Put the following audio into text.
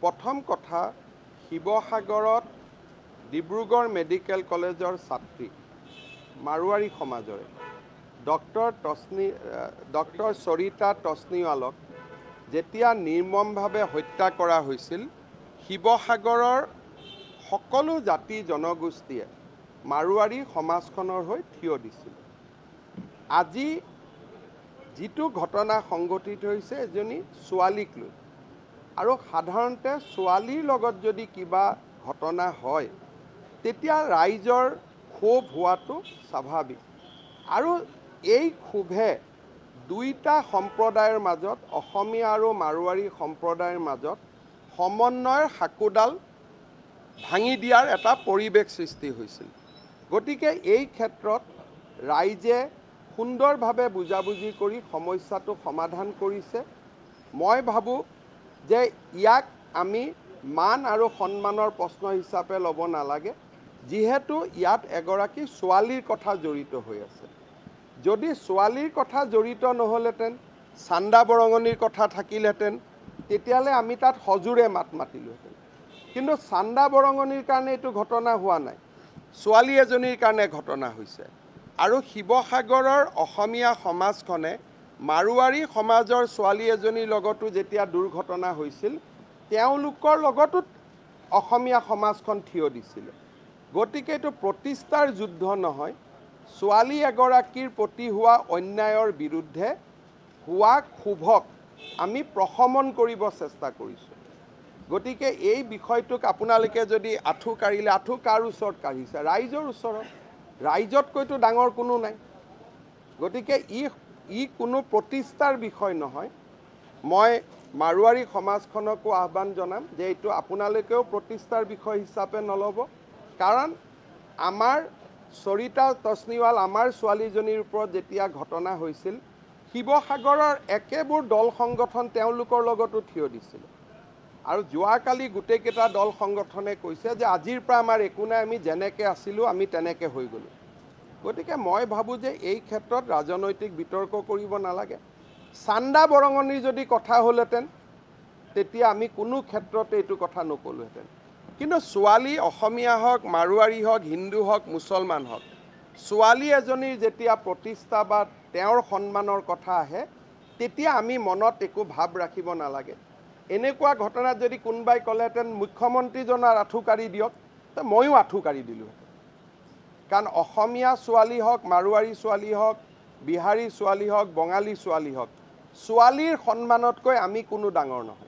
প্ৰথম কথা, শিৱসাগৰত ডিব্ৰুগড় মেডিকেল কলেজৰ ছাত্ৰী মাৰোৱাৰী সমাজৰে ডক্টৰ সৰিতা তছনিৱালক যেতিয়া নিৰ্মমভাৱে হত্যা কৰা হৈছিল, শিৱসাগৰৰ সকলো জাতি জনগোষ্ঠীয়ে মাৰোৱাৰী সমাজখনৰ হৈ থিয় দিছিল। আজি যিটো ঘটনা সংঘটিত হৈছে এজনী ছোৱালীক লৈ, আৰু সাধাৰণতে ছোৱালীৰ লগত যদি কিবা ঘটনা হয় তেতিয়া ৰাইজৰ ক্ষোভ হোৱাটো স্বাভাৱিক, আৰু এই ক্ষোভে দুইটা সম্প্ৰদায়ৰ মাজত, অসমীয়া আৰু মাৰোৱাৰী সম্প্ৰদায়ৰ মাজত সমন্বয়ৰ সাকোডাল ভাঙি দিয়াৰ এটা পৰিৱেশ সৃষ্টি হৈছিল। গতিকে এই ক্ষেত্ৰত ৰাইজে সুন্দৰভাৱে বুজাবুজি কৰি সমস্যাটো সমাধান কৰিছে। মই ভাবোঁ যে ইয়াক আমি মান আৰু সন্মানৰ প্ৰশ্ন হিচাপে ল'ব নালাগে, যিহেতু ইয়াত এগৰাকী ছোৱালীৰ কথা জড়িত হৈ আছে। যদি ছোৱালীৰ কথা জড়িত নহ'লহেঁতেন, চান্দা বৰঙণিৰ কথা থাকিলহেঁতেন, তেতিয়াহ'লে আমি তাত সজোৰে মাত মাতিলোহেঁতেন। কিন্তু চান্দা বৰঙণিৰ কাৰণে এইটো ঘটনা হোৱা নাই, ছোৱালী এজনীৰ কাৰণে ঘটনা হৈছে। আৰু শিৱসাগৰৰ অসমীয়া সমাজখনে মাৰোৱাৰী সমাজৰ ছোৱালী এজনীৰ লগতো যেতিয়া দুৰ্ঘটনা হৈছিল, তেওঁলোকৰ লগতো অসমীয়া সমাজখন থিয় দিছিলে। গতিকে এইটো প্ৰতিষ্ঠাৰ যুদ্ধ নহয়, ছোৱালী এগৰাকীৰ প্ৰতি হোৱা অন্যায়ৰ বিৰুদ্ধে হোৱা ক্ষোভক আমি প্ৰশমন কৰিব চেষ্টা কৰিছোঁ। গতিকে এই বিষয়টোক আপোনালোকে যদি আঁঠু কাঢ়িলে, আঁঠু কাৰ ওচৰত কাঢ়িছে? ৰাইজৰ ওচৰত। ৰাইজতকৈতো ডাঙৰ কোনো নাই। গতিকে ই কোনো প্ৰতিষ্ঠাৰ বিষয় নহয়। মই মাৰোৱাৰী সমাজখনকো আহ্বান জনাম যে এইটো আপোনালোকেও প্ৰতিষ্ঠাৰ বিষয় হিচাপে নল'ব, কাৰণ আমাৰ সৰিতা তছনিৱাল, আমাৰ ছোৱালীজনীৰ ওপৰত যেতিয়া ঘটনা হৈছিল, শিৱসাগৰৰ একেবোৰ দল সংগঠন তেওঁলোকৰ লগতো থিয় দিছিল। আৰু যোৱাকালি গোটেইকেইটা দল সংগঠনে কৈছে যে আজিৰ পৰা আমাৰ একো নাই, আমি যেনেকৈ আছিলোঁ আমি তেনেকৈ হৈ গ'লোঁ। গতিকে মই ভাবোঁ যে এই ক্ষেত্ৰত ৰাজনৈতিক বিতৰ্ক কৰিব নালাগে। চান্দা বৰঙণিৰ যদি কথা হ'লহেঁতেন তেতিয়া আমি কোনো ক্ষেত্ৰতে এইটো কথা নকলোহেঁতেন। কিন্তু ছোৱালী, অসমীয়া হওক, মাৰোৱাৰী হওক, হিন্দু হওক, মুছলমান হওক, ছোৱালী এজনীৰ যেতিয়া প্ৰতিষ্ঠা বা তেওঁৰ সন্মানৰ কথা আহে, তেতিয়া আমি মনত একো ভাৱ ৰাখিব নালাগে। এনেকুৱা ঘটনাত যদি কোনোবাই ক'লেহেঁতেন মুখ্যমন্ত্ৰীজনৰ আঁঠু কাঢ়ি দিয়ক, তো ময়ো আঁঠু কাঢ়ি দিলোঁহেঁতেন। কাৰণ অসমীয়া ছোৱালী হওক, মাৰোৱাৰী ছোৱালী হওক, বিহাৰী ছোৱালী হওক, বঙালী ছোৱালী হওক, ছোৱালীৰ সন্মানতকৈ আমি কোনো ডাঙৰ নহয়।